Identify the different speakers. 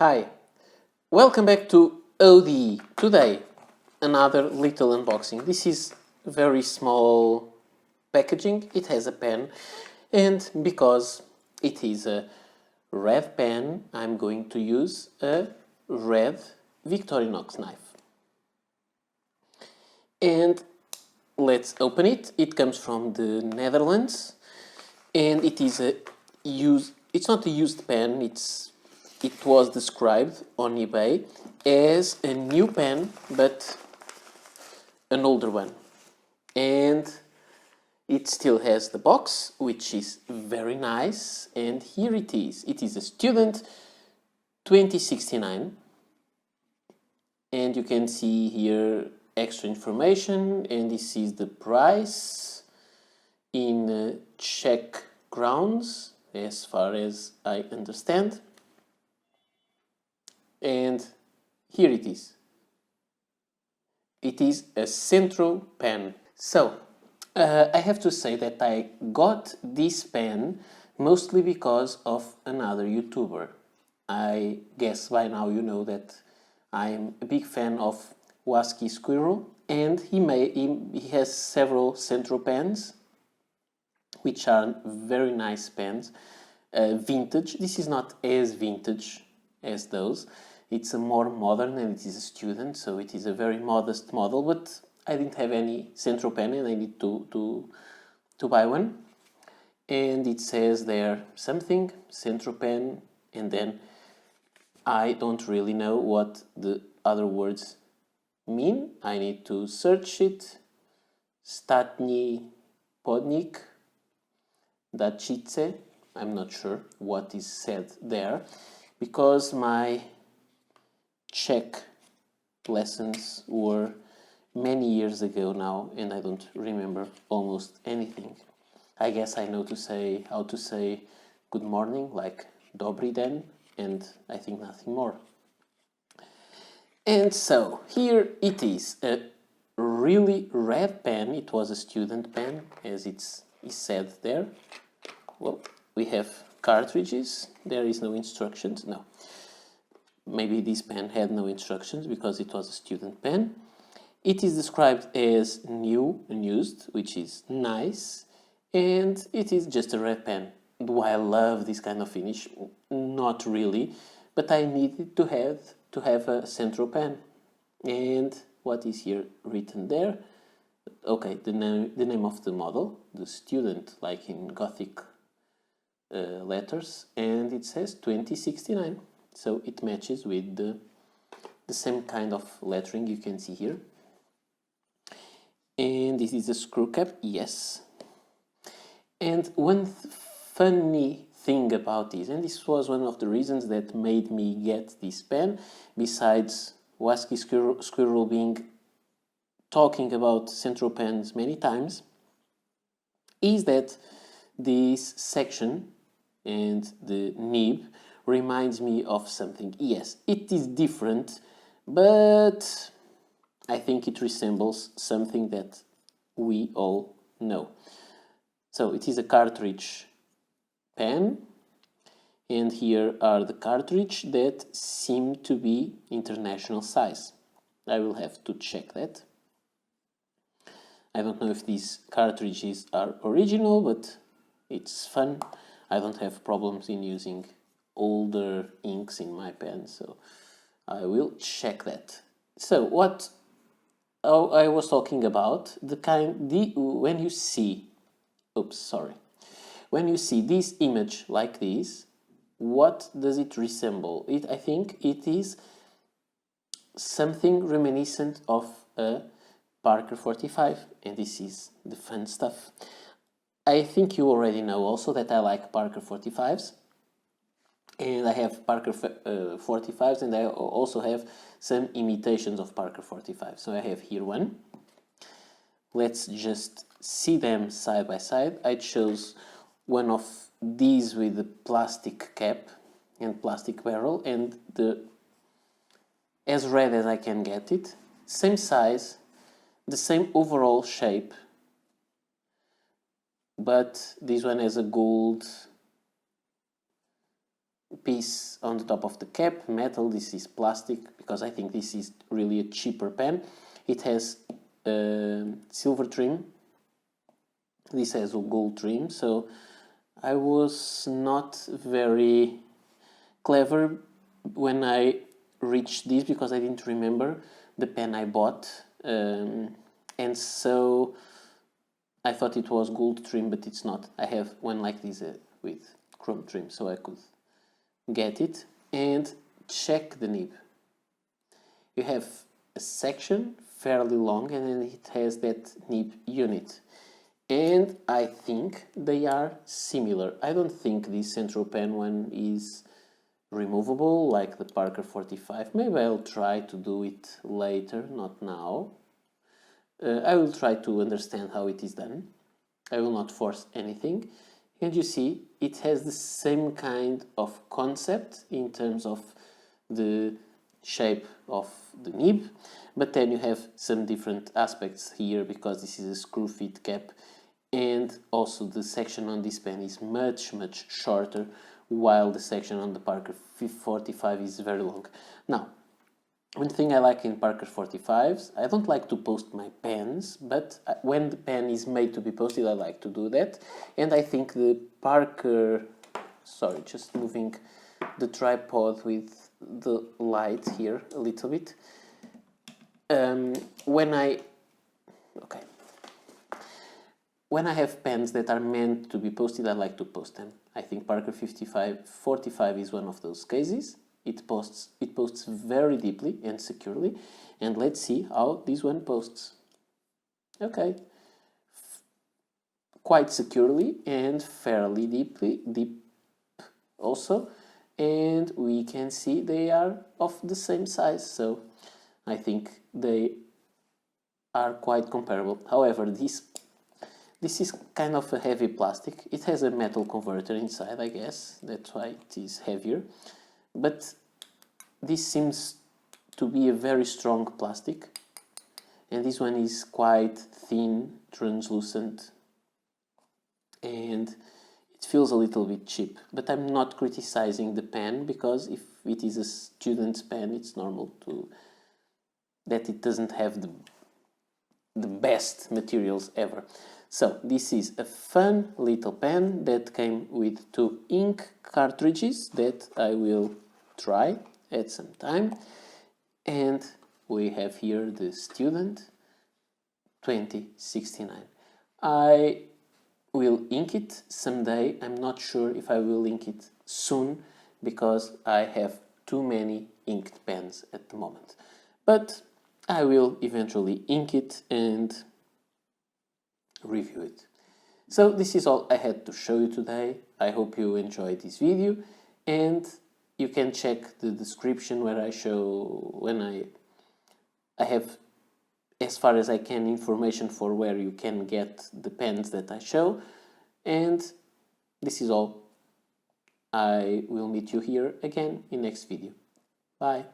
Speaker 1: Hi, welcome back to OD. Today, another little unboxing. This is very small packaging. It has a pen, and because it is a red pen, I'm going to use a red Victorinox knife. And let's open it. It comes from the Netherlands, and it is a it's not a used pen. It was described on eBay as a new pen, but an older one. And it still has the box, which is very nice. And here it is. It is a Student 2069. And you can see here extra information. And this is the price in Czech crowns, as far as I understand. And here it is. It is a Centropen. So, I have to say that I got this pen mostly because of another YouTuber. I guess by now you know that I'm a big fan of Wasky Squirrel, and he has several Centropens, which are very nice pens. Vintage. This is not as vintage as those. It's a more modern, and it is a Student, so it is a very modest model, but I didn't have any Centropen and I need to buy one. And it says there something, Centropen, and then I don't really know what the other words mean. I need to search it. Statni podnik, dacice. I'm not sure what is said there, because my Czech lessons were many years ago now, and I don't remember almost anything. I guess I know how to say good morning, like dobry den, and I think nothing more. And so here it is, a really red pen. It was a Student pen, as is said there. Well, we have cartridges. There is no instructions. No. Maybe this pen had no instructions because it was a Student pen. It is described as new and used, which is nice, and it is just a red pen. Do I love this kind of finish? Not really, but I needed to have a Centropen. And what is here written there? Okay, the name of the model, the Student, like in Gothic letters, and it says 2069. So it matches with the same kind of lettering you can see here. And this is a screw cap, yes. And one funny thing about this, and this was one of the reasons that made me get this pen, besides Wasky Squirrel being talking about Centropens many times, is that this section and the nib reminds me of something. Yes, it is different, but I think it resembles something that we all know. So it is a cartridge pen, and here are the cartridge that seem to be international size. I will have to check that. I don't know if these cartridges are original, but it's fun. I don't have problems in using older inks in my pen, so I will check that. So what I was talking about, when you see, when you see this image like this, what does it resemble? I think it is something reminiscent of a Parker 45, and this is the fun stuff. I think you already know also that I like Parker 45s, and I have Parker 45s, and I also have some imitations of Parker 45. So I have here one. Let's just see them side by side. I chose one of these with the plastic cap and plastic barrel, and as red as I can get it. Same size, the same overall shape, but this one has a gold piece on the top of the cap, metal. This is plastic because I think this is really a cheaper pen. It has silver trim. This has a gold trim, so I was not very clever when I reached this because I didn't remember the pen I bought, and so I thought it was gold trim, but it's not. I have one like this with chrome trim, so I could get it. And check the nib. You have a section fairly long, and then it has that nib unit. And I think they are similar. I don't think this Centropen one is removable like the Parker 45. Maybe I'll try to do it later, not now. I will try to understand how it is done. I will not force anything. And you see, it has the same kind of concept in terms of the shape of the nib, but then you have some different aspects here because this is a screw fit cap, and also the section on this pen is much shorter, while the section on the Parker 45 is very long. Now, one thing I like in Parker 45s, I don't like to post my pens, but when the pen is made to be posted, I like to do that. And I think the Parker, sorry, just moving the tripod with the light here a little bit. When I have pens that are meant to be posted, I like to post them. I think Parker 45 is one of those cases. It posts very deeply and securely, and let's see how this one posts. Okay, quite securely and fairly deep also, and we can see they are of the same size, so I think they are quite comparable. However, this is kind of a heavy plastic. It has a metal converter inside, I guess, that's why it is heavier. But this seems to be a very strong plastic, and this one is quite thin, translucent, and it feels a little bit cheap. But I'm not criticizing the pen, because if it is a student's pen, it's normal that it doesn't have the best materials ever. So this is a fun little pen that came with 2 ink cartridges that I will try at some time. And we have here the Student 2069. I will ink it someday. I'm not sure if I will ink it soon because I have too many inked pens at the moment. But I will eventually ink it and review it. So this is all I had to show you today. I hope you enjoyed this video, and you can check the description where I show when I have, as far as I can, information for where you can get the pens that I show. And this is all. I will meet you here again in next video. Bye.